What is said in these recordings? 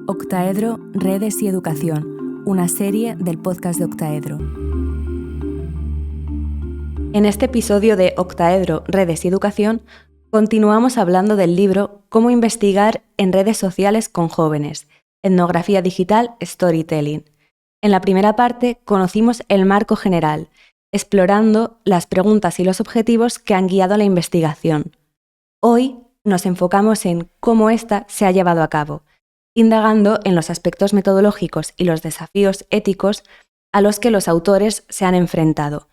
Octaedro, Redes y Educación, una serie del podcast de Octaedro. En este episodio de Octaedro, Redes y Educación, continuamos hablando del libro Cómo investigar en redes sociales con jóvenes, etnografía digital, storytelling. En la primera parte conocimos el marco general, explorando las preguntas y los objetivos que han guiado la investigación. Hoy nos enfocamos en cómo ésta se ha llevado a cabo, indagando en los aspectos metodológicos y los desafíos éticos a los que los autores se han enfrentado.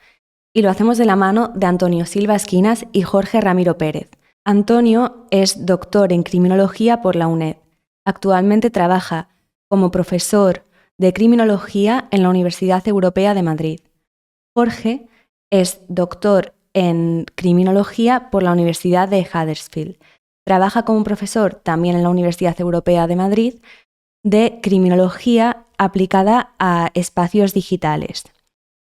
Y lo hacemos de la mano de Antonio Silva Esquinas y Jorge Ramiro Pérez. Antonio es doctor en criminología por la UNED. Actualmente trabaja como profesor de criminología en la Universidad Europea de Madrid. Jorge es doctor en criminología por la Universidad de Huddersfield. Trabaja como profesor también en la Universidad Europea de Madrid de criminología aplicada a espacios digitales.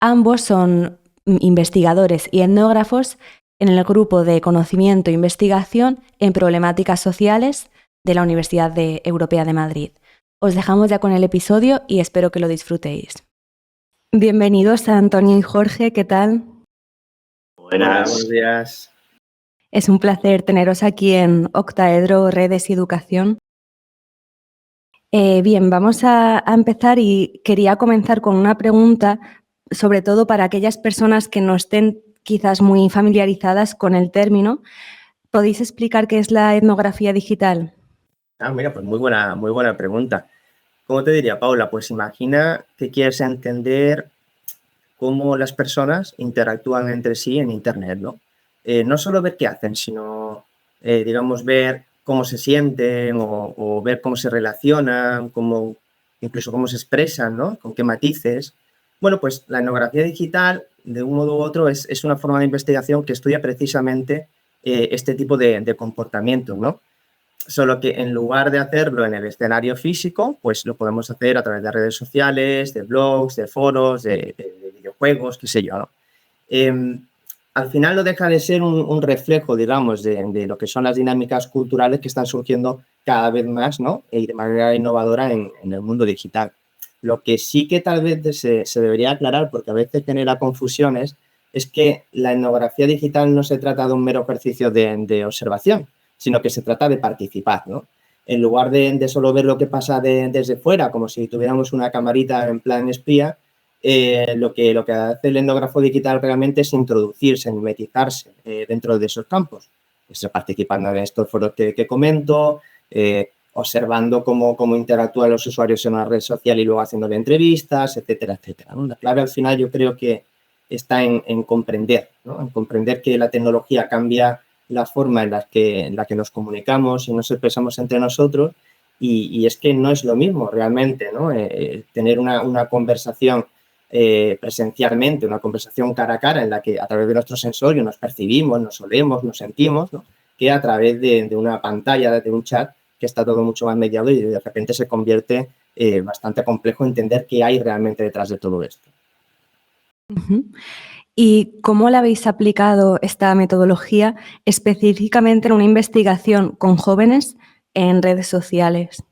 Ambos son investigadores y etnógrafos en el grupo de conocimiento e investigación en problemáticas sociales de la Universidad Europea de Madrid. Os dejamos ya con el episodio y espero que lo disfrutéis. Bienvenidos a Antonio y Jorge, ¿qué tal? Buenas. Buenos días. Es un placer teneros aquí en Octaedro, Redes y Educación. Bien, vamos a empezar y quería comenzar con una pregunta, sobre todo para aquellas personas que no estén quizás muy familiarizadas con el término. ¿Podéis explicar qué es la etnografía digital? Mira, pues muy buena pregunta. ¿Cómo te diría, Paula? Pues imagina que quieres entender cómo las personas interactúan entre sí en Internet, ¿no? No solo ver qué hacen, sino, digamos, ver cómo se sienten o ver cómo se relacionan, incluso cómo se expresan, ¿no? Con qué matices. Bueno, pues la etnografía digital, de un modo u otro, es una forma de investigación que estudia precisamente este tipo de comportamiento, ¿no? Solo que en lugar de hacerlo en el escenario físico, pues lo podemos hacer a través de redes sociales, de blogs, de foros, de videojuegos, qué sé yo, ¿no? Al final no deja de ser un reflejo, digamos, de lo que son las dinámicas culturales que están surgiendo cada vez más, ¿no? Y de manera innovadora en el mundo digital. Lo que sí que tal vez se debería aclarar, porque a veces genera confusiones, es que la etnografía digital no se trata de un mero ejercicio de observación, sino que se trata de participar, ¿no? En lugar de solo ver lo que pasa desde fuera, como si tuviéramos una camarita en plan espía, lo que hace el etnógrafo digital realmente es introducirse, mimetizarse dentro de esos campos. Participando en estos foros que comento, observando cómo interactúan los usuarios en una red social y luego haciéndole entrevistas, etcétera, etcétera, ¿no? La clave al final yo creo que está en comprender, ¿no? En comprender que la tecnología cambia la forma en la que nos comunicamos y nos expresamos entre nosotros y es que no es lo mismo realmente, ¿no? Tener una conversación presencialmente, una conversación cara a cara en la que a través de nuestro sensorio nos percibimos, nos olemos, nos sentimos, ¿no? Que a través de una pantalla, de un chat, que está todo mucho más mediado y de repente se convierte bastante complejo entender qué hay realmente detrás de todo esto. Uh-huh. ¿Y cómo la habéis aplicado esta metodología específicamente en una investigación con jóvenes en redes sociales?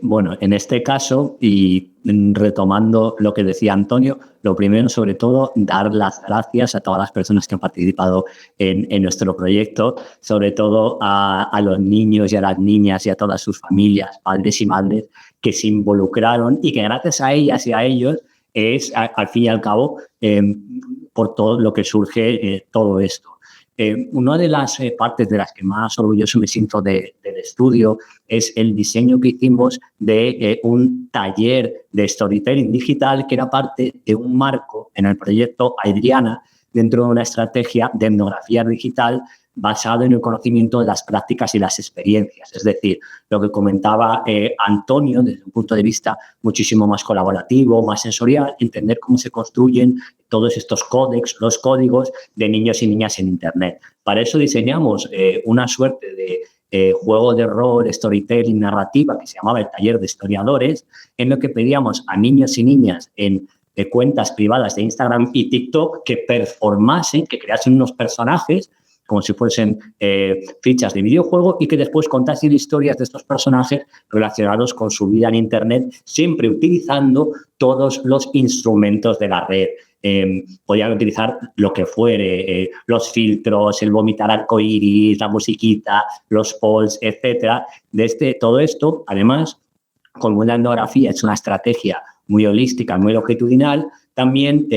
Bueno, en este caso, y retomando lo que decía Antonio, lo primero, sobre todo, dar las gracias a todas las personas que han participado en nuestro proyecto, sobre todo a los niños y a las niñas y a todas sus familias, padres y madres, que se involucraron y que gracias a ellas y a ellos es, al fin y al cabo, por todo lo que surge todo esto. Una de las partes de las que más orgulloso me siento del estudio es el diseño que hicimos de un taller de storytelling digital que era parte de un marco en el proyecto Adriana dentro de una estrategia de etnografía digital basado en el conocimiento de las prácticas y las experiencias. Es decir, lo que comentaba Antonio desde un punto de vista muchísimo más colaborativo, más sensorial, entender cómo se construyen todos estos códex, los códigos de niños y niñas en Internet. Para eso diseñamos una suerte de juego de rol, storytelling, narrativa, que se llamaba el taller de historiadores, en lo que pedíamos a niños y niñas en cuentas privadas de Instagram y TikTok que performasen, que creasen unos personajes como si fuesen fichas de videojuego y que después contasen historias de estos personajes relacionados con su vida en Internet, siempre utilizando todos los instrumentos de la red. Podían utilizar lo que fuere, los filtros, el vomitar arcoíris, la musiquita, los polls, etcétera. Todo esto, además, como la etnografía es una estrategia muy holística, muy longitudinal, también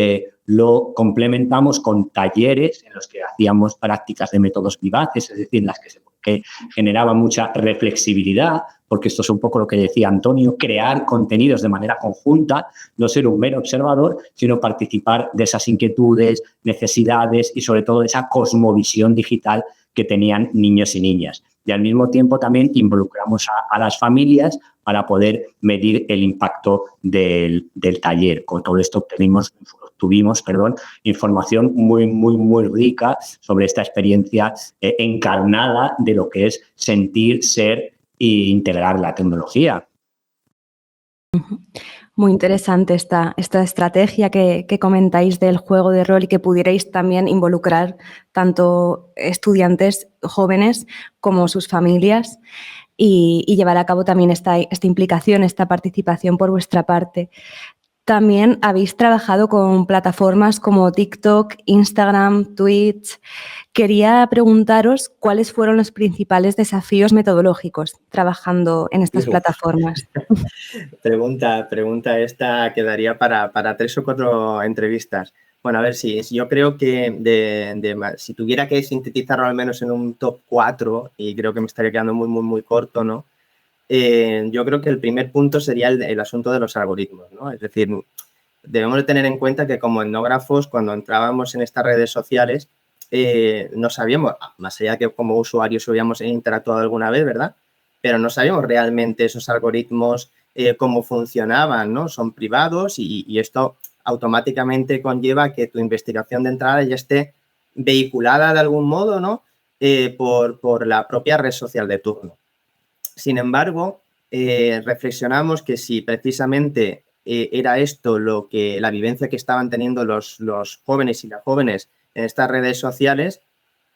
lo complementamos con talleres en los que hacíamos prácticas de métodos vivaces, es decir, en las que generaba mucha reflexibilidad, porque esto es un poco lo que decía Antonio, crear contenidos de manera conjunta, no ser un mero observador, sino participar de esas inquietudes, necesidades y sobre todo de esa cosmovisión digital que tenían niños y niñas. Y al mismo tiempo también involucramos a las familias para poder medir el impacto del taller. Con todo esto tuvimos información muy rica sobre esta experiencia encarnada de lo que es sentir, ser e integrar la tecnología. Muy interesante esta estrategia que comentáis del juego de rol y que pudierais también involucrar tanto estudiantes jóvenes como sus familias y llevar a cabo también esta implicación, esta participación por vuestra parte. También habéis trabajado con plataformas como TikTok, Instagram, Twitch. Quería preguntaros cuáles fueron los principales desafíos metodológicos trabajando en estas plataformas. Pregunta esta quedaría para 3 o 4 entrevistas. Bueno, a ver, si yo creo que si tuviera que sintetizarlo al menos en un top 4, y creo que me estaría quedando muy corto, ¿no? Yo creo que el primer punto sería el asunto de los algoritmos, ¿no? Es decir, debemos de tener en cuenta que como etnógrafos, cuando entrábamos en estas redes sociales, no sabíamos, más allá que como usuarios hubiéramos interactuado alguna vez, ¿verdad? Pero no sabíamos realmente esos algoritmos, cómo funcionaban, ¿no? Son privados y esto automáticamente conlleva que tu investigación de entrada ya esté vehiculada de algún modo, ¿no? Por la propia red social de turno. Sin embargo, reflexionamos que si precisamente era esto la vivencia que estaban teniendo los jóvenes y las jóvenes en estas redes sociales,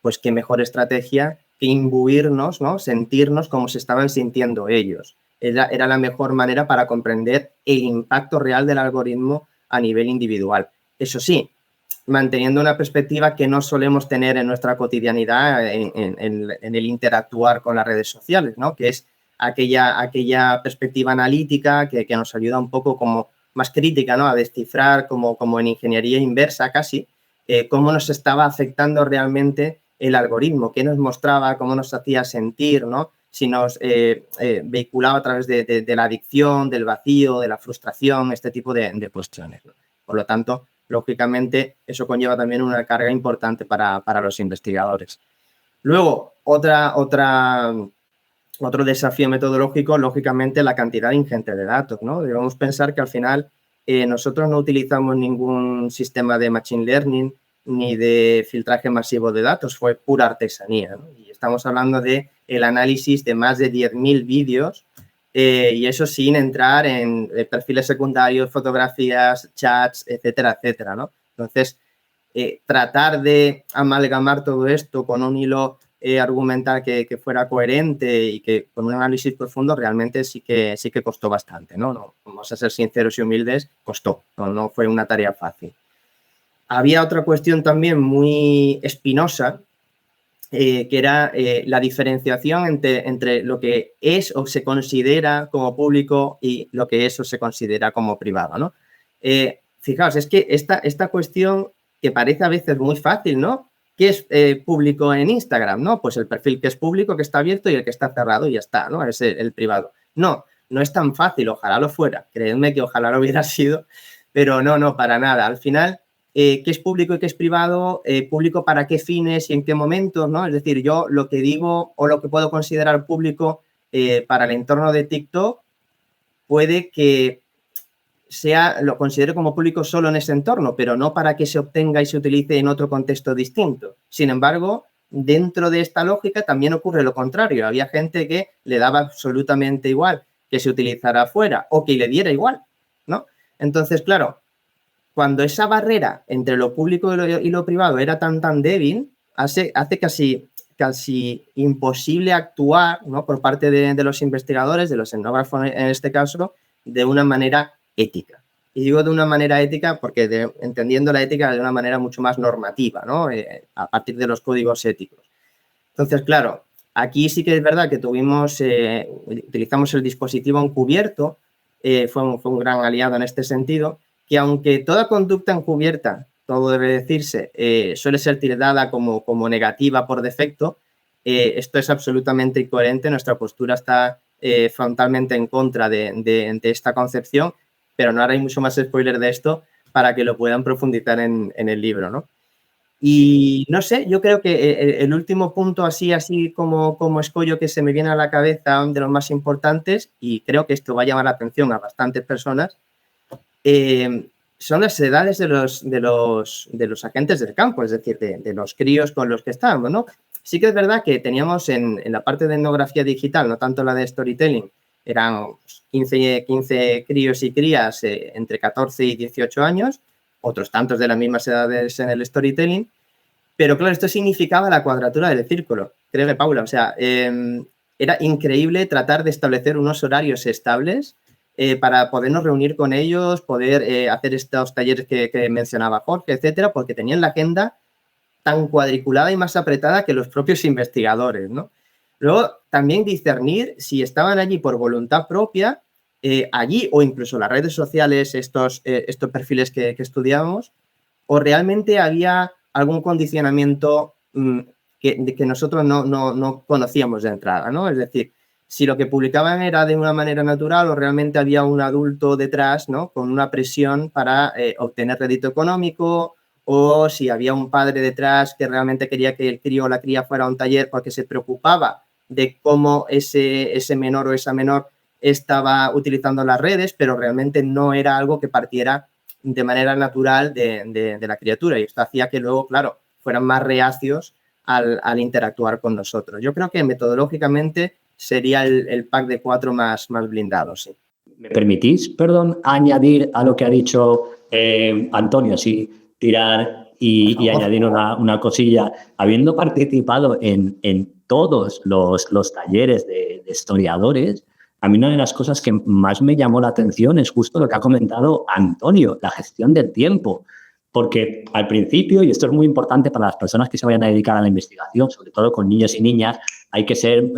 pues qué mejor estrategia que imbuirnos, ¿no? Sentirnos como se estaban sintiendo ellos. Era la mejor manera para comprender el impacto real del algoritmo a nivel individual. Eso sí, manteniendo una perspectiva que no solemos tener en nuestra cotidianidad en el interactuar con las redes sociales, ¿no? Que es aquella perspectiva analítica que nos ayuda un poco como más crítica, ¿no? A descifrar como en ingeniería inversa casi, cómo nos estaba afectando realmente el algoritmo, qué nos mostraba, cómo nos hacía sentir, ¿no? Si nos vehiculaba a través de la adicción, del vacío, de la frustración, este tipo de cuestiones, ¿no? Por lo tanto, lógicamente, eso conlleva también una carga importante para los investigadores. Luego, otro desafío metodológico, lógicamente, la cantidad ingente de datos, ¿no? Debemos pensar que al final nosotros no utilizamos ningún sistema de machine learning ni de filtraje masivo de datos, fue pura artesanía, ¿no? Y estamos hablando del análisis de más de 10.000 vídeos y eso sin entrar en perfiles secundarios, fotografías, chats, etcétera, etcétera, ¿no? Entonces, tratar de amalgamar todo esto con un hilo argumental que fuera coherente y que con un análisis profundo realmente sí que costó bastante, ¿no? Vamos a ser sinceros y humildes, costó, no fue una tarea fácil. Había otra cuestión también muy espinosa, que era la diferenciación entre lo que es o se considera como público y lo que es o se considera como privado, ¿no? Fijaos, es que esta cuestión que parece a veces muy fácil, ¿no? ¿Qué es público en Instagram? ¿No? Pues el perfil que es público, que está abierto y el que está cerrado y ya está, ¿no? Es el privado. No es tan fácil, ojalá lo fuera. Creedme que ojalá lo hubiera sido, pero no, para nada. Al final, ¿qué es público y qué es privado? ¿Público para qué fines y en qué momentos? ¿No? Es decir, yo lo que digo o lo que puedo considerar público para el entorno de TikTok puede que lo considere como público solo en ese entorno, pero no para que se obtenga y se utilice en otro contexto distinto. Sin embargo, dentro de esta lógica también ocurre lo contrario. Había gente que le daba absolutamente igual que se utilizara afuera o que le diera igual, ¿no? Entonces, claro, cuando esa barrera entre lo público y lo privado era tan débil, hace casi imposible actuar, ¿no?, por parte de los investigadores, de los etnógrafos en este caso, de una manera ética. Y digo de una manera ética porque entendiendo la ética de una manera mucho más normativa, ¿no?, a partir de los códigos éticos. Entonces, claro, aquí sí que es verdad que utilizamos el dispositivo encubierto, fue un gran aliado en este sentido, que aunque toda conducta encubierta, todo debe decirse, suele ser tildada como negativa por defecto, esto es absolutamente incoherente, nuestra postura está frontalmente en contra de esta concepción, pero no haré mucho más spoiler de esto para que lo puedan profundizar en el libro, ¿no? Y no sé, yo creo que el último punto así como escollo que se me viene a la cabeza, de los más importantes, y creo que esto va a llamar la atención a bastantes personas, son las edades de los agentes del campo, es decir, de los críos con los que estábamos, ¿no? Sí que es verdad que teníamos en la parte de etnografía digital, no tanto la de storytelling, eran 15 críos y crías entre 14 y 18 años, otros tantos de las mismas edades en el storytelling, pero claro, esto significaba la cuadratura del círculo, créeme, Paula, o sea, era increíble tratar de establecer unos horarios estables para podernos reunir con ellos, poder hacer estos talleres que mencionaba Jorge, etcétera, porque tenían la agenda tan cuadriculada y más apretada que los propios investigadores, ¿no? Luego, también discernir si estaban allí por voluntad propia, allí o incluso las redes sociales, estos perfiles que estudiamos, o realmente había algún condicionamiento que nosotros no conocíamos de entrada, ¿no? Es decir, si lo que publicaban era de una manera natural o realmente había un adulto detrás, ¿no?, con una presión para obtener rédito económico, o si había un padre detrás que realmente quería que el crío o la cría fuera a un taller porque se preocupaba de cómo ese menor o esa menor estaba utilizando las redes, pero realmente no era algo que partiera de manera natural de la criatura, y esto hacía que luego, claro, fueran más reacios al interactuar con nosotros. Yo creo que metodológicamente sería el pack de 4 más blindado, sí. ¿Me permitís, perdón, añadir a lo que ha dicho Antonio, sí, tirar y añadir una cosilla? Habiendo participado en todos los talleres de historiadores, a mí una de las cosas que más me llamó la atención es justo lo que ha comentado Antonio, la gestión del tiempo. Porque al principio, y esto es muy importante para las personas que se vayan a dedicar a la investigación, sobre todo con niños y niñas, hay que ser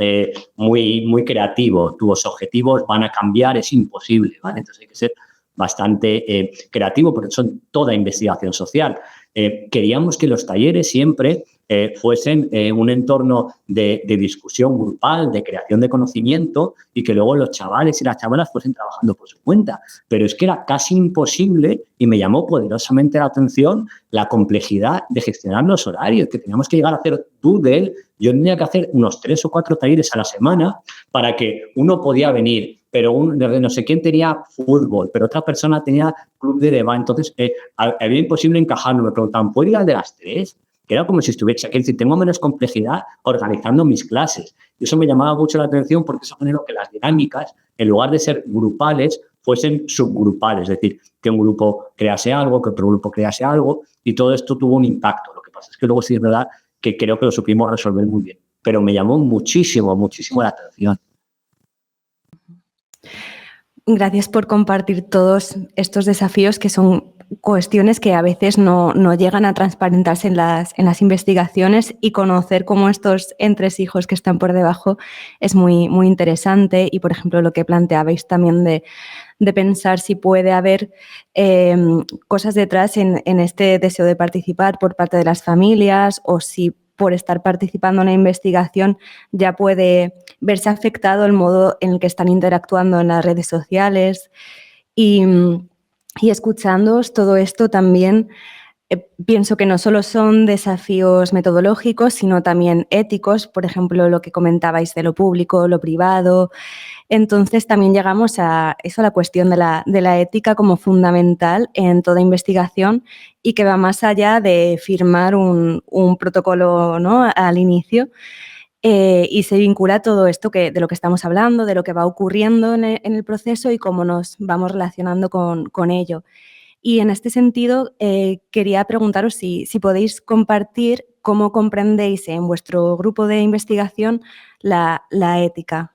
muy creativo. Tus objetivos van a cambiar, es imposible, ¿vale? Entonces hay que ser bastante creativo, porque son toda investigación social. Queríamos que los talleres siempre fuesen un entorno de discusión grupal, de creación de conocimiento, y que luego los chavales y las chavalas fuesen trabajando por su cuenta. Pero es que era casi imposible, y me llamó poderosamente la atención la complejidad de gestionar los horarios, que teníamos que llegar a hacer doodle. Yo tenía que hacer unos 3 o 4 talleres a la semana para que uno podía venir, pero no sé quién tenía fútbol, pero otra persona tenía club de debate. Entonces, había imposible encajarlo. Me preguntaban, ¿puedo ir al de las 3? Que era como si estuviese aquí. Es decir, tengo menos complejidad organizando mis clases. Y eso me llamaba mucho la atención, porque eso generó que las dinámicas, en lugar de ser grupales, fuesen subgrupales. Es decir, que un grupo crease algo, que otro grupo crease algo, y todo esto tuvo un impacto. Lo que pasa es que luego sí es verdad que creo que lo supimos resolver muy bien. Pero me llamó muchísimo la atención. Gracias por compartir todos estos desafíos, que son cuestiones que a veces no llegan a transparentarse en las investigaciones, y conocer cómo estos entresijos que están por debajo es muy, muy interesante. Y, por ejemplo, lo que planteabais también de pensar si puede haber cosas detrás en este deseo de participar por parte de las familias, o si por estar participando en la investigación ya puede verse afectado el modo en el que están interactuando en las redes sociales. Y escuchándoos todo esto también, pienso que no solo son desafíos metodológicos, sino también éticos, por ejemplo, lo que comentabais de lo público, lo privado. Entonces también llegamos a eso, a la cuestión de la ética como fundamental en toda investigación, y que va más allá de firmar un protocolo, ¿no?, al inicio. Y se vincula todo esto de lo que estamos hablando, de lo que va ocurriendo en el proceso y cómo nos vamos relacionando con ello. Y en este sentido, quería preguntaros si podéis compartir ¿cómo comprendéis en vuestro grupo de investigación la ética?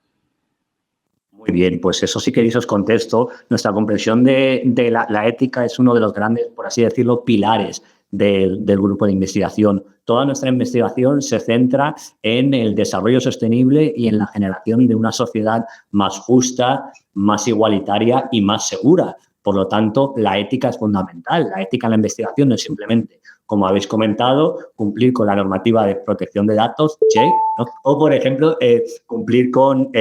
Muy bien, pues eso sí que os contesto. Nuestra comprensión de la ética es uno de los grandes, por así decirlo, pilares del grupo de investigación. Toda nuestra investigación se centra en el desarrollo sostenible y en la generación de una sociedad más justa, más igualitaria y más segura. Por lo tanto, la ética es fundamental. La ética en la investigación no es simplemente, como habéis comentado, cumplir con la normativa de protección de datos, check, ¿no? O, por ejemplo, cumplir con,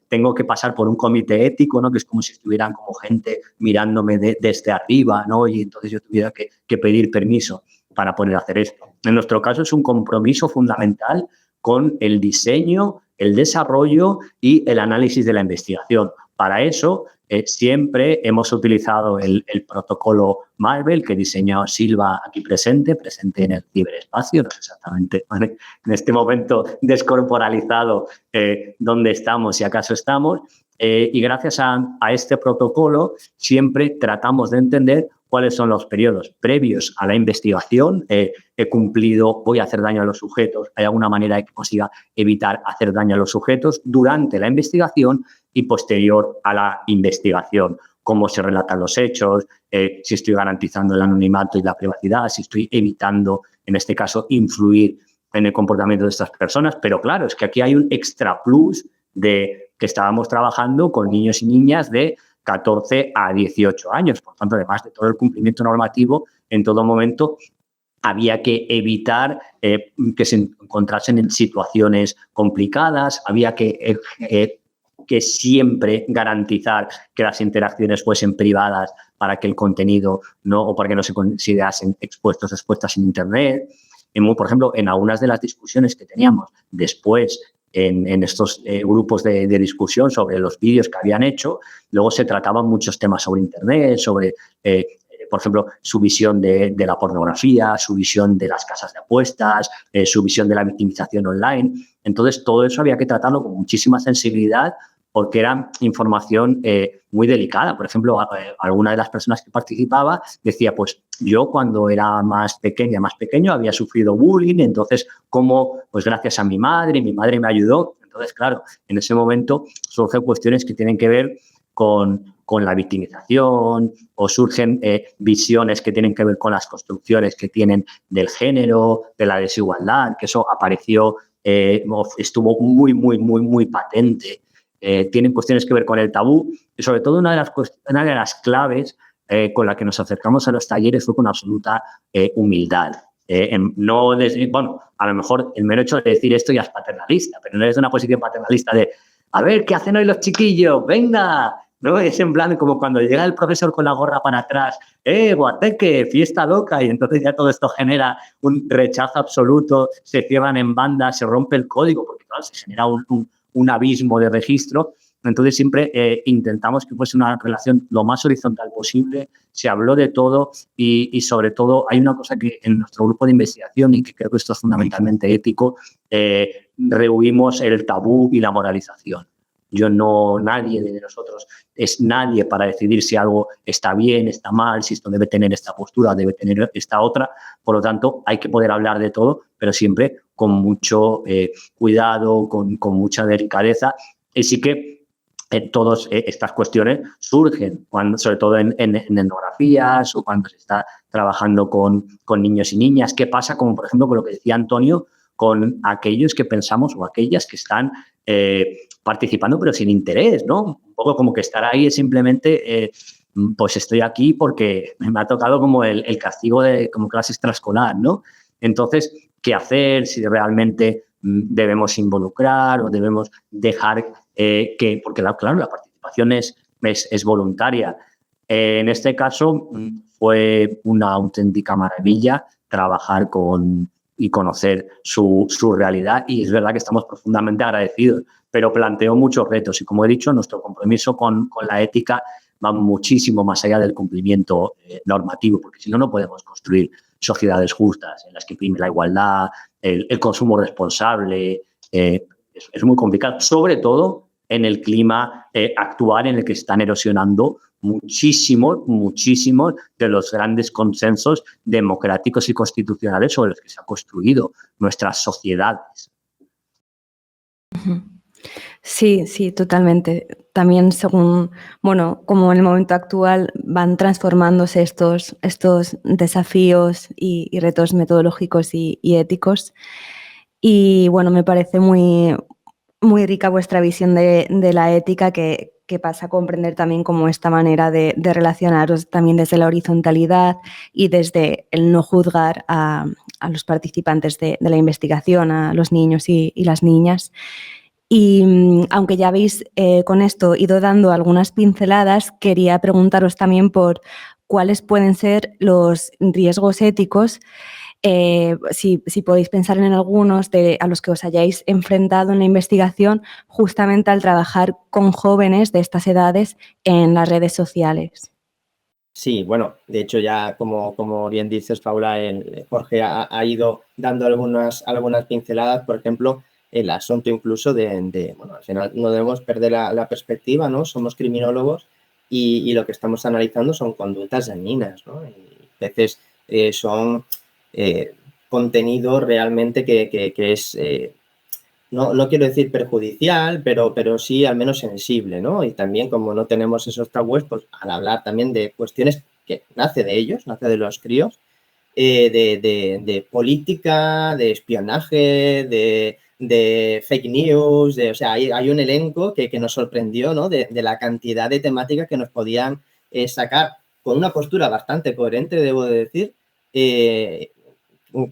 tengo que pasar por un comité ético, ¿no? Que es como si estuvieran como gente mirándome desde arriba, ¿no? Y entonces yo tuviera que pedir permiso para poder hacer esto. En nuestro caso es un compromiso fundamental con el diseño, el desarrollo y el análisis de la investigación. Para eso, siempre hemos utilizado el protocolo Marvel que diseñó Silva aquí presente en el ciberespacio, no sé exactamente, ¿vale? En este momento descorporalizado dónde estamos, si acaso estamos, y gracias a este protocolo siempre tratamos de entender cuáles son los periodos previos a la investigación. He cumplido, voy a hacer daño a los sujetos, hay alguna manera de que consiga evitar hacer daño a los sujetos durante la investigación y posterior a la investigación. Cómo se relatan los hechos, si estoy garantizando el anonimato y la privacidad, si estoy evitando, en este caso, influir en el comportamiento de estas personas. Pero claro, es que aquí hay un extra plus de que estábamos trabajando con niños y niñas de 14 a 18 años. Por tanto, además de todo el cumplimiento normativo, en todo momento había que evitar que se encontrasen en situaciones complicadas, había que siempre garantizar que las interacciones fuesen privadas para que el contenido no, o para que no se considerasen expuestas en Internet. Por ejemplo, en algunas de las discusiones que teníamos después en estos grupos de discusión sobre los vídeos que habían hecho, luego se trataban muchos temas sobre Internet, sobre, por ejemplo, su visión de la pornografía, su visión de las casas de apuestas, su visión de la victimización online. Entonces, todo eso había que tratarlo con muchísima sensibilidad porque era información muy delicada. Por ejemplo, alguna de las personas que participaba decía, pues yo cuando era más pequeño había sufrido bullying, entonces cómo, pues gracias a mi madre me ayudó. Entonces, claro, en ese momento surgen cuestiones que tienen que ver con la victimización o surgen visiones que tienen que ver con las construcciones que tienen del género, de la desigualdad, que eso apareció, estuvo muy patente. Tienen cuestiones que ver con el tabú y sobre todo una de las claves con la que nos acercamos a los talleres fue con absoluta humildad. Bueno, a lo mejor el mero hecho de decir esto ya es paternalista, pero no es una posición paternalista de a ver, ¿qué hacen hoy los chiquillos? ¡Venga! ¿No? Es en plan como cuando llega el profesor con la gorra para atrás, guateque, fiesta loca, y entonces ya todo esto genera un rechazo absoluto, se cierran en bandas, se rompe el código, porque claro, se genera un abismo de registro. Entonces siempre intentamos que fuese una relación lo más horizontal posible, se habló de todo y sobre todo hay una cosa que en nuestro grupo de investigación, y que creo que esto es fundamentalmente ético, rehuimos el tabú y la moralización. Nadie de nosotros es nadie para decidir si algo está bien, está mal, si esto debe tener esta postura, debe tener esta otra. Por lo tanto, hay que poder hablar de todo, pero siempre con mucho cuidado, con mucha delicadeza. Y sí que todas estas cuestiones surgen, sobre todo en etnografías o cuando se está trabajando con niños y niñas. ¿Qué pasa, como por ejemplo con lo que decía Antonio, con aquellos que pensamos o aquellas que están participando pero sin interés, ¿no? Un poco como que estar ahí es simplemente, pues estoy aquí porque me ha tocado como el castigo de como clase extraescolar, ¿no? Entonces, ¿qué hacer? Si realmente debemos involucrar o debemos dejar porque claro, la participación es voluntaria. En este caso fue una auténtica maravilla trabajar y conocer su realidad, y es verdad que estamos profundamente agradecidos, pero planteó muchos retos y, como he dicho, nuestro compromiso con la ética va muchísimo más allá del cumplimiento normativo, porque si no, no podemos construir sociedades justas en las que prime la igualdad, el consumo responsable. Es muy complicado, sobre todo en el clima actual en el que están erosionando muchísimos de los grandes consensos democráticos y constitucionales sobre los que se ha construido nuestras sociedades. Sí, sí, totalmente. También según, bueno, como en el momento actual van transformándose estos desafíos y retos metodológicos y éticos. Y bueno, me parece muy, muy rica vuestra visión de la ética que pasa a comprender también como esta manera de relacionaros también desde la horizontalidad y desde el no juzgar a los participantes de la investigación, a los niños y las niñas. Y aunque ya habéis con esto ido dando algunas pinceladas, quería preguntaros también por cuáles pueden ser los riesgos éticos, si podéis pensar en algunos a los que os hayáis enfrentado en la investigación justamente al trabajar con jóvenes de estas edades en las redes sociales. Sí, bueno, de hecho ya como bien dices, Paula, Jorge ha ido dando algunas pinceladas, por ejemplo, el asunto incluso bueno, al final no debemos perder la perspectiva, ¿no? Somos criminólogos y lo que estamos analizando son conductas dañinas, ¿no? Y a veces son contenido realmente que es, no quiero decir perjudicial, pero sí al menos sensible, ¿no? Y también como no tenemos esos tabúes, pues al hablar también de cuestiones que nace de ellos, nace de los críos, de política, de espionaje, de fake news, o sea, hay un elenco que nos sorprendió, ¿no? De la cantidad de temáticas que nos podían sacar con una postura bastante coherente, debo de decir,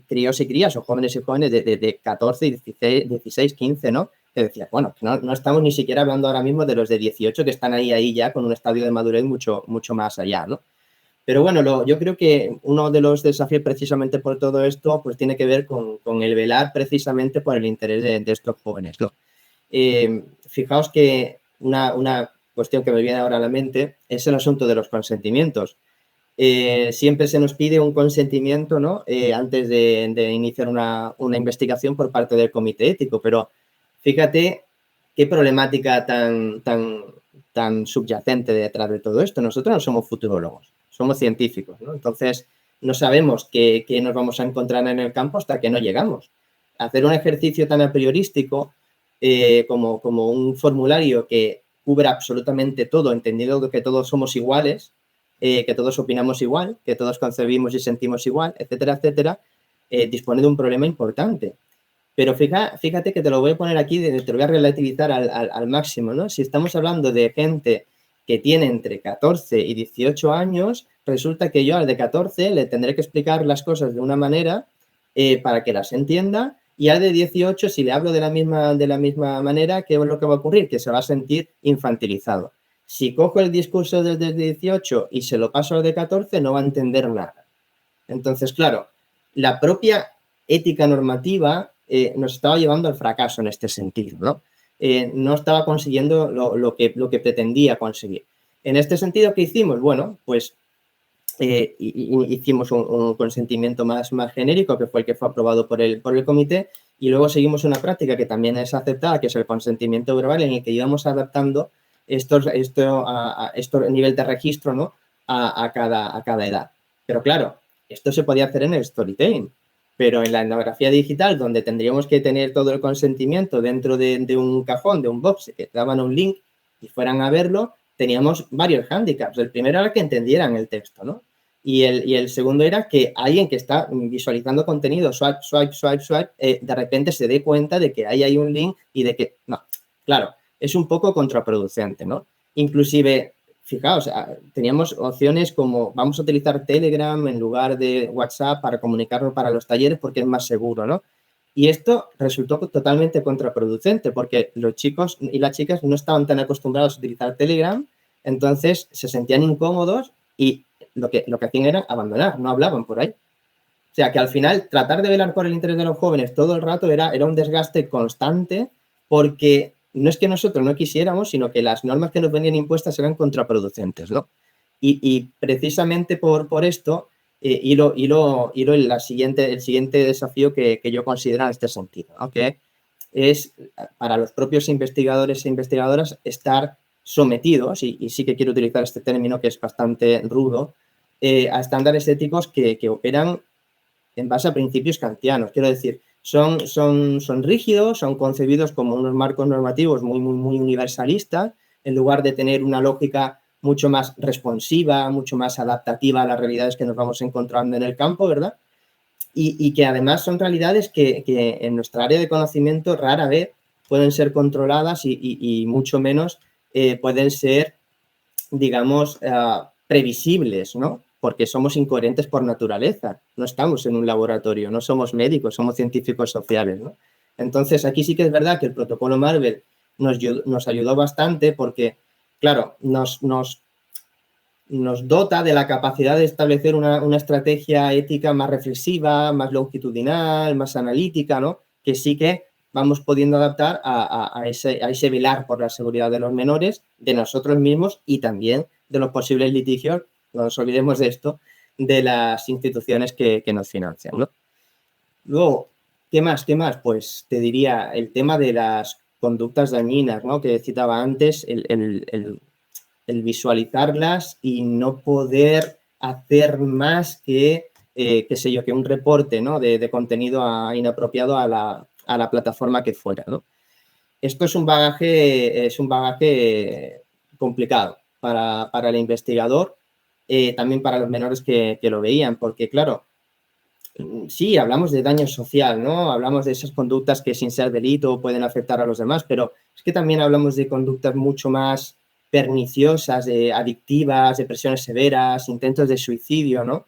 críos y crías o jóvenes y jóvenes de 14, 16, 15, ¿no? Que decía, bueno, no estamos ni siquiera hablando ahora mismo de los de 18 que están ahí ya con un estadio de madurez mucho más allá, ¿no? Pero bueno, yo creo que uno de los desafíos precisamente por todo esto pues tiene que ver con el velar precisamente por el interés de estos jóvenes, ¿no? Fijaos que una cuestión que me viene ahora a la mente es el asunto de los consentimientos. Siempre se nos pide un consentimiento, ¿no? Antes de iniciar una investigación por parte del comité ético, pero fíjate qué problemática tan subyacente detrás de todo esto. Nosotros no somos futurólogos, somos científicos, ¿no? Entonces, no sabemos qué nos vamos a encontrar en el campo hasta que no llegamos. Hacer un ejercicio tan a priorístico como un formulario que cubra absolutamente todo, entendiendo que todos somos iguales, que todos opinamos igual, que todos concebimos y sentimos igual, etcétera, etcétera, dispone de un problema importante. Pero fíjate que te lo voy a poner aquí, te lo voy a relativizar al máximo, ¿no? Si estamos hablando de gente que tiene entre 14 y 18 años, resulta que yo al de 14 le tendré que explicar las cosas de una manera para que las entienda, y al de 18, si le hablo de la misma manera, ¿qué es lo que va a ocurrir? Que se va a sentir infantilizado. Si cojo el discurso desde 18 y se lo paso al de 14, no va a entender nada. Entonces, claro, la propia ética normativa nos estaba llevando al fracaso en este sentido, ¿no? No estaba consiguiendo lo que pretendía conseguir. En este sentido, ¿qué hicimos? Bueno, pues hicimos un consentimiento más genérico, que fue el que fue aprobado por el comité, y luego seguimos una práctica que también es aceptada, que es el consentimiento verbal, en el que íbamos adaptando esto nivel de registro, ¿no? a cada edad. Pero claro, esto se podía hacer en el storytelling, pero en la etnografía digital, donde tendríamos que tener todo el consentimiento dentro de un cajón, de un box, que daban un link y fueran a verlo, teníamos varios hándicaps. El primero era que entendieran el texto, ¿no? Y el segundo era que alguien que está visualizando contenido, swipe, de repente se dé cuenta de que ahí hay un link y de que, no, claro, es un poco contraproducente, ¿no? Inclusive, fijaos, teníamos opciones como vamos a utilizar Telegram en lugar de WhatsApp para comunicarnos para los talleres porque es más seguro, ¿no? Y esto resultó totalmente contraproducente porque los chicos y las chicas no estaban tan acostumbrados a utilizar Telegram, entonces se sentían incómodos y lo que hacían era abandonar, no hablaban por ahí. O sea, que al final tratar de velar por el interés de los jóvenes todo el rato era un desgaste constante porque no es que nosotros no quisiéramos, sino que las normas que nos venían impuestas eran contraproducentes, ¿no? Y precisamente por esto, el siguiente desafío que yo considero en este sentido, ¿no? Que es para los propios investigadores e investigadoras estar sometidos, y sí que quiero utilizar este término que es bastante rudo, a estándares éticos que operan en base a principios kantianos. Quiero decir, son rígidos, son concebidos como unos marcos normativos muy universalistas, en lugar de tener una lógica mucho más responsiva, mucho más adaptativa a las realidades que nos vamos encontrando en el campo, ¿verdad? Y que además son realidades que en nuestra área de conocimiento rara vez pueden ser controladas y mucho menos pueden ser, digamos, previsibles, ¿no? Porque somos incoherentes por naturaleza. No estamos en un laboratorio, no somos médicos, somos científicos sociales, ¿no? Entonces, aquí sí que es verdad que el protocolo Marvel nos ayudó bastante porque, claro, nos dota de la capacidad de establecer una estrategia ética más reflexiva, más longitudinal, más analítica, ¿no? Que sí que vamos pudiendo adaptar a ese velar por la seguridad de los menores, de nosotros mismos y también de los posibles litigios, no nos olvidemos de esto, de las instituciones que nos financian, ¿no? Luego, ¿qué más? Pues te diría el tema de las conductas dañinas, ¿no? Que citaba antes, el visualizarlas y no poder hacer más que, qué sé yo, que un reporte, ¿no? de contenido inapropiado a la plataforma que fuera, ¿no? Esto es un bagaje complicado para el investigador, también para los menores que lo veían, porque claro, sí, hablamos de daño social, ¿no? Hablamos de esas conductas que sin ser delito pueden afectar a los demás, pero es que también hablamos de conductas mucho más perniciosas, adictivas, depresiones severas, intentos de suicidio, ¿no?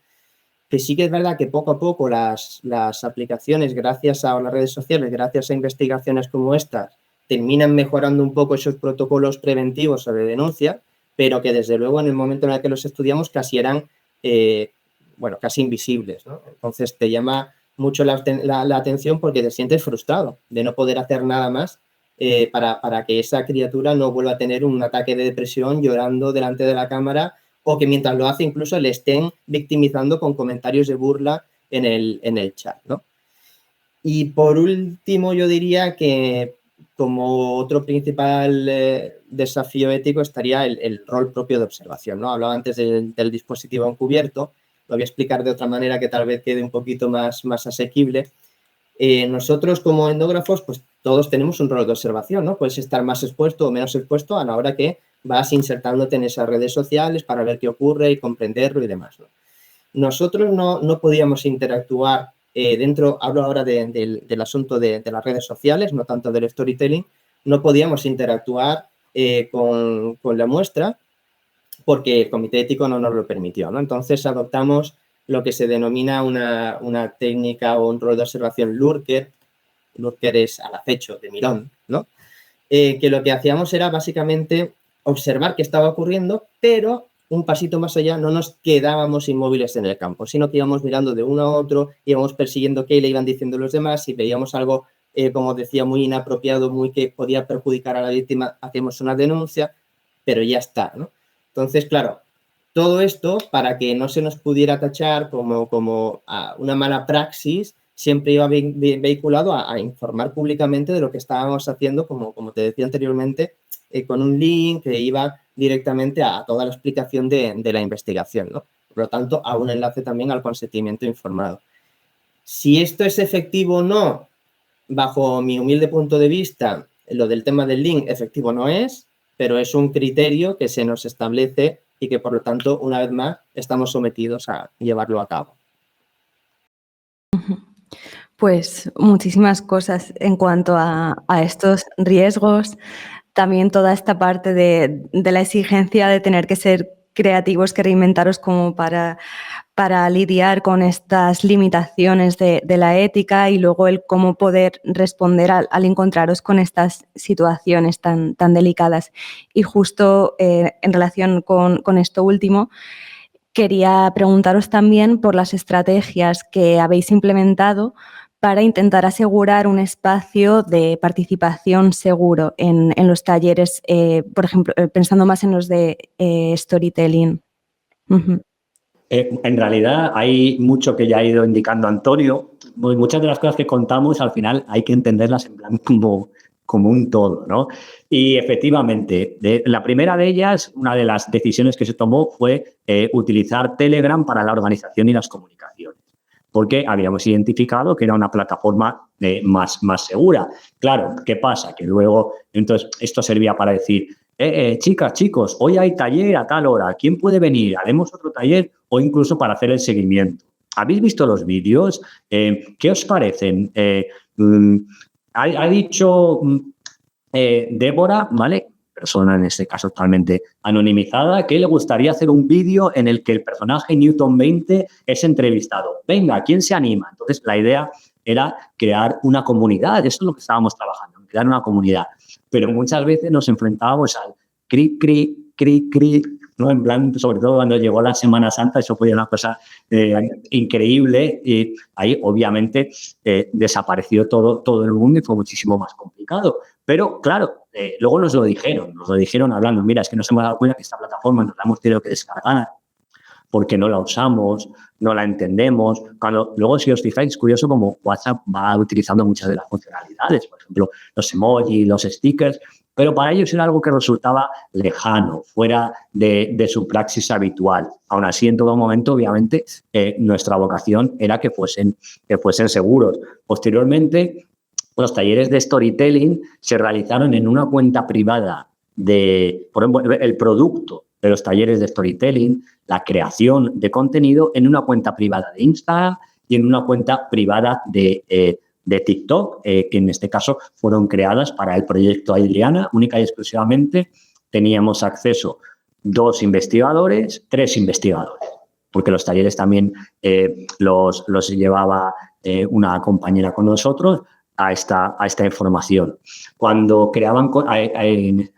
Que sí que es verdad que poco a poco las aplicaciones, gracias a las redes sociales, gracias a investigaciones como estas, terminan mejorando un poco esos protocolos preventivos o de denuncia, pero que desde luego en el momento en el que los estudiamos casi eran, casi invisibles, ¿no? Entonces te llama mucho la atención porque te sientes frustrado de no poder hacer nada más para que esa criatura no vuelva a tener un ataque de depresión llorando delante de la cámara, o que mientras lo hace incluso le estén victimizando con comentarios de burla en el chat, ¿no? Y por último, yo diría que como otro principal desafío ético estaría el rol propio de observación, ¿no? Hablaba antes del dispositivo encubierto, lo voy a explicar de otra manera que tal vez quede un poquito más asequible. Nosotros como endógrafos, pues todos tenemos un rol de observación, ¿no? Puedes estar más expuesto o menos expuesto a la hora que vas insertándote en esas redes sociales para ver qué ocurre y comprenderlo y demás, ¿no? Nosotros no podíamos interactuar dentro, hablo ahora del asunto de las redes sociales, no tanto del storytelling, no podíamos interactuar con la muestra porque el comité ético no nos lo permitió, ¿no? Entonces adoptamos lo que se denomina una técnica o un rol de observación lurker. Lurker es al acecho, de mirón, ¿no? Que lo que hacíamos era básicamente observar qué estaba ocurriendo, pero un pasito más allá no nos quedábamos inmóviles en el campo, sino que íbamos mirando de uno a otro, íbamos persiguiendo qué le iban diciendo los demás, si veíamos algo, como decía, muy inapropiado, muy que podía perjudicar a la víctima, hacíamos una denuncia, pero ya está, ¿no? Entonces, claro, todo esto, para que no se nos pudiera tachar como una mala praxis, siempre iba vehiculado a informar públicamente de lo que estábamos haciendo, como te decía anteriormente, con un link que iba directamente a toda la explicación de la investigación, ¿no? Por lo tanto, a un enlace también al consentimiento informado. Si esto es efectivo o no, bajo mi humilde punto de vista, lo del tema del link efectivo no es, pero es un criterio que se nos establece y que, por lo tanto, una vez más, estamos sometidos a llevarlo a cabo. Pues muchísimas cosas en cuanto a estos riesgos, también toda esta parte de la exigencia de tener que ser creativos, que reinventaros como para lidiar con estas limitaciones de la ética, y luego el cómo poder responder al encontraros con estas situaciones tan delicadas. Y justo en relación con esto último, quería preguntaros también por las estrategias que habéis implementado para intentar asegurar un espacio de participación seguro en los talleres, por ejemplo, pensando más en los de storytelling. Uh-huh. En realidad hay mucho que ya ha ido indicando Antonio. Muchas de las cosas que contamos al final hay que entenderlas en plan como un todo, ¿no? Y efectivamente, la primera de ellas, una de las decisiones que se tomó fue utilizar Telegram para la organización y las comunicaciones, porque habíamos identificado que era una plataforma más segura. Claro, ¿qué pasa? Que luego, entonces, esto servía para decir, chicas, chicos, hoy hay taller a tal hora, ¿quién puede venir? Haremos otro taller, o incluso para hacer el seguimiento. ¿Habéis visto los vídeos? ¿Qué os parecen? Ha dicho Débora, ¿vale? Persona en este caso totalmente anonimizada, que le gustaría hacer un vídeo en el que el personaje Newton 20 es entrevistado. Venga, ¿quién se anima? Entonces, la idea era crear una comunidad. Eso es lo que estábamos trabajando, crear una comunidad. Pero muchas veces nos enfrentábamos al cri, cri, cri, cri, ¿no? En plan, sobre todo cuando llegó la Semana Santa, eso fue una cosa increíble, y ahí obviamente desapareció todo el mundo y fue muchísimo más complicado. Pero claro, luego nos lo dijeron hablando, mira, es que nos hemos dado cuenta que esta plataforma nos la hemos tenido que descargar porque no la usamos, no la entendemos. Luego, si os fijáis, es curioso como WhatsApp va utilizando muchas de las funcionalidades, por ejemplo, los emojis, los stickers, pero para ellos era algo que resultaba lejano, fuera de su praxis habitual. Aún así, en todo momento, obviamente, nuestra vocación era que fuesen seguros. Posteriormente, los talleres de storytelling se realizaron en una cuenta privada por ejemplo, el producto de los talleres de storytelling, la creación de contenido en una cuenta privada de Instagram y en una cuenta privada de TikTok, que en este caso fueron creadas para el proyecto Adriana, única y exclusivamente. Teníamos acceso 2 investigadores, 3 investigadores, porque los talleres también los llevaba una compañera con nosotros a esta información. Cuando creaban,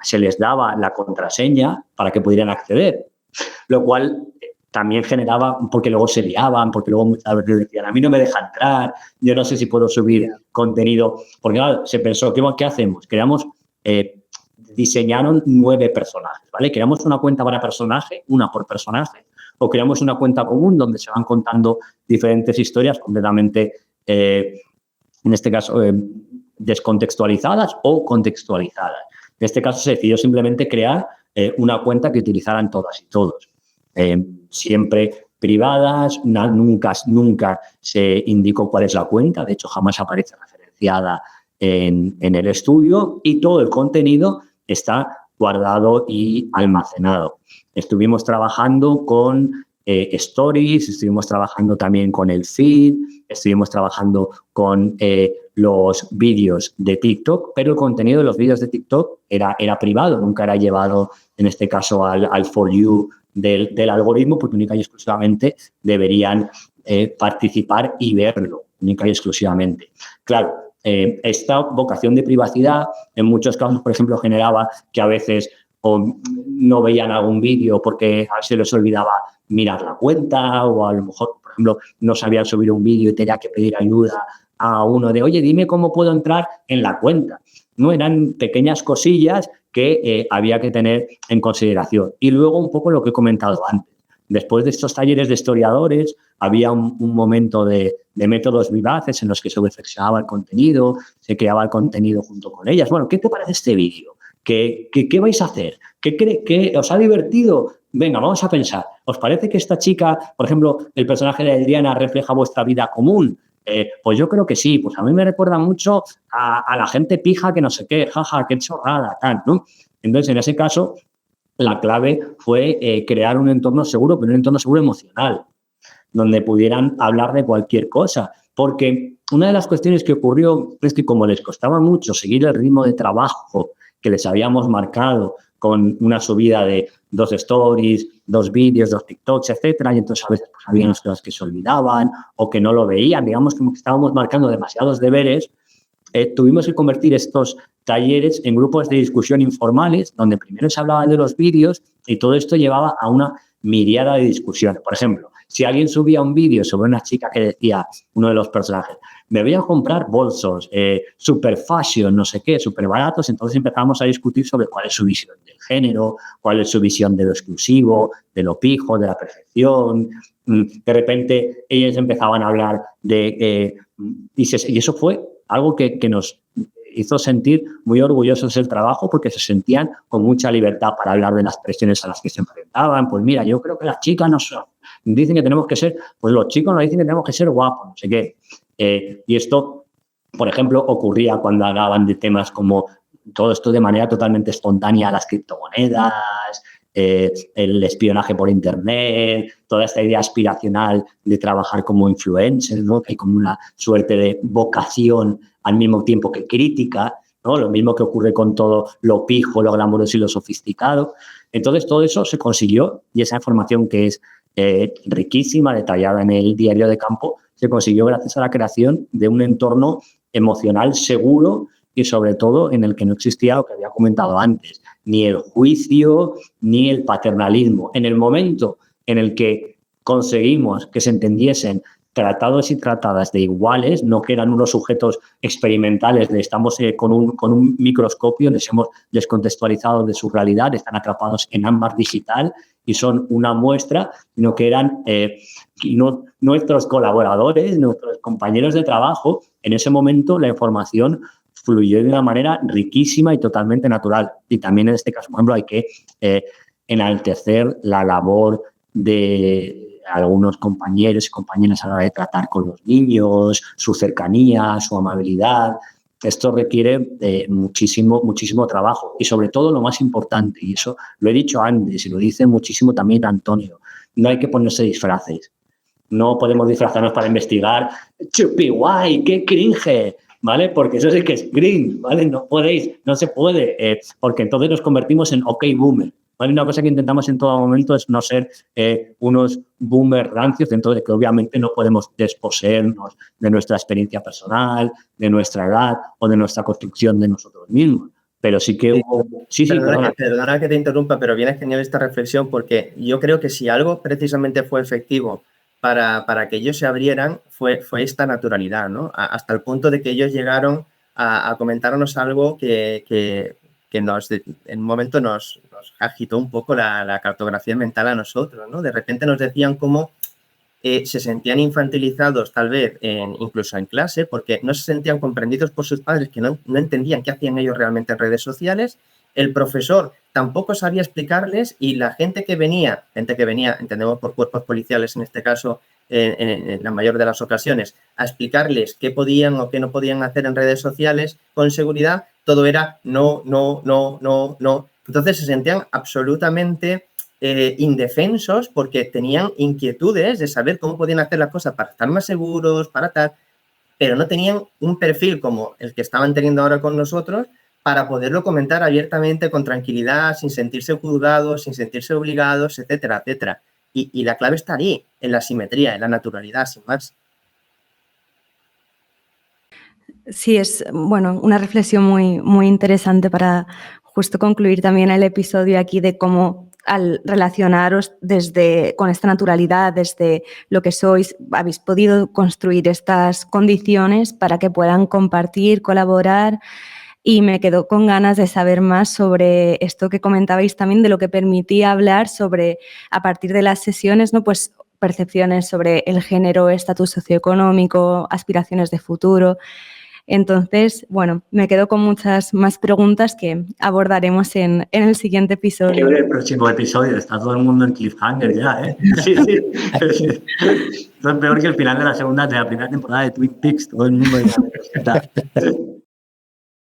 se les daba la contraseña para que pudieran acceder, lo cual también generaba, porque luego se liaban, porque luego muchas veces decían, a mí no me deja entrar, yo no sé si puedo subir contenido, porque claro, se pensó, ¿qué hacemos? Diseñaron 9 personajes, ¿vale? Creamos una cuenta para personaje, una por personaje, o creamos una cuenta común donde se van contando diferentes historias completamente en este caso, descontextualizadas o contextualizadas. En este caso, se decidió simplemente crear una cuenta que utilizaran todas y todos. Siempre privadas, nunca se indicó cuál es la cuenta, de hecho, jamás aparece referenciada en el estudio, y todo el contenido está guardado y almacenado. Estuvimos trabajando con stories, estuvimos trabajando también con el feed, estuvimos trabajando con los vídeos de TikTok, pero el contenido de los vídeos de TikTok era privado, nunca era llevado, en este caso, al For You del algoritmo, porque única y exclusivamente deberían participar y verlo, única y exclusivamente. Claro, esta vocación de privacidad, en muchos casos, por ejemplo, generaba que a veces o no veían algún vídeo porque se les olvidaba mirar la cuenta, o a lo mejor, por ejemplo, no sabían subir un vídeo y tenía que pedir ayuda a uno de, oye, dime cómo puedo entrar en la cuenta. No, eran pequeñas cosillas que había que tener en consideración. Y luego un poco lo que he comentado antes. Después de estos talleres de historiadores, había un momento de métodos vivaces en los que se reflexionaba el contenido, se creaba el contenido junto con ellas. Bueno, ¿qué te parece este vídeo? ¿Qué vais a hacer? ¿Qué os ha divertido? Venga, vamos a pensar. ¿Os parece que esta chica, por ejemplo, el personaje de Adriana, refleja vuestra vida común? Pues yo creo que sí. Pues a mí me recuerda mucho a la gente pija que no sé qué, jaja, qué chorrada, tal, ¿no? Entonces, en ese caso, la clave fue crear un entorno seguro, pero un entorno seguro emocional, donde pudieran hablar de cualquier cosa. Porque una de las cuestiones que ocurrió es que, como les costaba mucho seguir el ritmo de trabajo que les habíamos marcado con una subida de 2 stories, 2 vídeos, 2 TikToks, etcétera, y entonces a veces pues, había unas cosas que se olvidaban o que no lo veían, digamos, como que estábamos marcando demasiados deberes, tuvimos que convertir estos talleres en grupos de discusión informales, donde primero se hablaba de los vídeos y todo esto llevaba a una miriada de discusiones. Por ejemplo, Si alguien subía un vídeo sobre una chica que decía, uno de los personajes, me voy a comprar bolsos, super fashion, no sé qué, super baratos, entonces empezamos a discutir sobre cuál es su visión del género, cuál es su visión de lo exclusivo, de lo pijo, de la perfección. De repente ellos empezaban a hablar de... y eso fue algo que nos hizo sentir muy orgullosos del trabajo, porque se sentían con mucha libertad para hablar de las presiones a las que se enfrentaban. Pues mira, yo creo que las chicas nos dicen que tenemos que ser, pues los chicos nos dicen que tenemos que ser guapos, no sé qué. Y esto, por ejemplo, ocurría cuando hablaban de temas como todo esto de manera totalmente espontánea, las criptomonedas, el espionaje por internet, toda esta idea aspiracional de trabajar como influencer, ¿no? Que hay como una suerte de vocación al mismo tiempo que crítica, ¿no? Lo mismo que ocurre con todo lo pijo, lo glamuroso y lo sofisticado. Entonces, todo eso se consiguió, y esa información que es riquísima, detallada en el diario de campo, se consiguió gracias a la creación de un entorno emocional seguro y, sobre todo, en el que no existía lo que había comentado antes, ni el juicio ni el paternalismo. En el momento en el que conseguimos que se entendiesen tratados y tratadas de iguales, no que eran unos sujetos experimentales, de estamos con un microscopio, les hemos descontextualizado de su realidad, están atrapados en ámbar digital y son una muestra, sino que eran nuestros colaboradores, nuestros compañeros de trabajo. En ese momento la información fluyó de una manera riquísima y totalmente natural. Y también en este caso, por ejemplo, hay que enaltecer la labor de algunos compañeros y compañeras a la hora de tratar con los niños, su cercanía, su amabilidad. Esto requiere muchísimo trabajo y, sobre todo, lo más importante, y eso lo he dicho antes y lo dice muchísimo también Antonio, no hay que ponerse disfraces. No podemos disfrazarnos para investigar. ¡Chupi guay! ¡Qué cringe! ¿Vale? Porque eso sí que es cringe, ¿vale? No se puede, porque entonces nos convertimos en OK boomer. ¿Vale? Una cosa que intentamos en todo momento es no ser unos boomers rancios, dentro de que obviamente no podemos desposeernos de nuestra experiencia personal, de nuestra edad o de nuestra construcción de nosotros mismos. Pero sí que hubo... Perdona que te interrumpa, pero viene genial esta reflexión, porque yo creo que si algo precisamente fue efectivo para que ellos se abrieran, fue esta naturalidad, ¿no? Hasta el punto de que ellos llegaron a comentarnos algo que en un momento nos agitó un poco la cartografía mental a nosotros, ¿no? De repente nos decían cómo se sentían infantilizados, tal vez incluso en clase, porque no se sentían comprendidos por sus padres, que no entendían qué hacían ellos realmente en redes sociales. El profesor tampoco sabía explicarles, y la gente que venía, entendemos por cuerpos policiales en este caso, en la mayor de las ocasiones, a explicarles qué podían o qué no podían hacer en redes sociales con seguridad, todo era no. Entonces se sentían absolutamente indefensos, porque tenían inquietudes de saber cómo podían hacer las cosas para estar más seguros, para tal, pero no tenían un perfil como el que estaban teniendo ahora con nosotros para poderlo comentar abiertamente, con tranquilidad, sin sentirse juzgados, sin sentirse obligados, etcétera, etcétera. Y la clave está ahí, en la simetría, en la naturalidad, sin más. Sí, es una reflexión muy, muy interesante para justo concluir también el episodio aquí, de cómo al relacionaros con esta naturalidad, desde lo que sois, habéis podido construir estas condiciones para que puedan compartir, colaborar. Y me quedo con ganas de saber más sobre esto que comentabais también, de lo que permitía hablar sobre, a partir de las sesiones, ¿no? Pues percepciones sobre el género, estatus socioeconómico, aspiraciones de futuro. Entonces, me quedo con muchas más preguntas que abordaremos en el siguiente episodio. Hay que ver el próximo episodio, está todo el mundo en cliffhanger ya, ¿eh? Sí. Esto es peor que el final de la primera temporada de Twin Peaks, todo el mundo ya.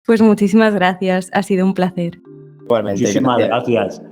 Pues muchísimas gracias, ha sido un placer. Igualmente, muchísimas gracias.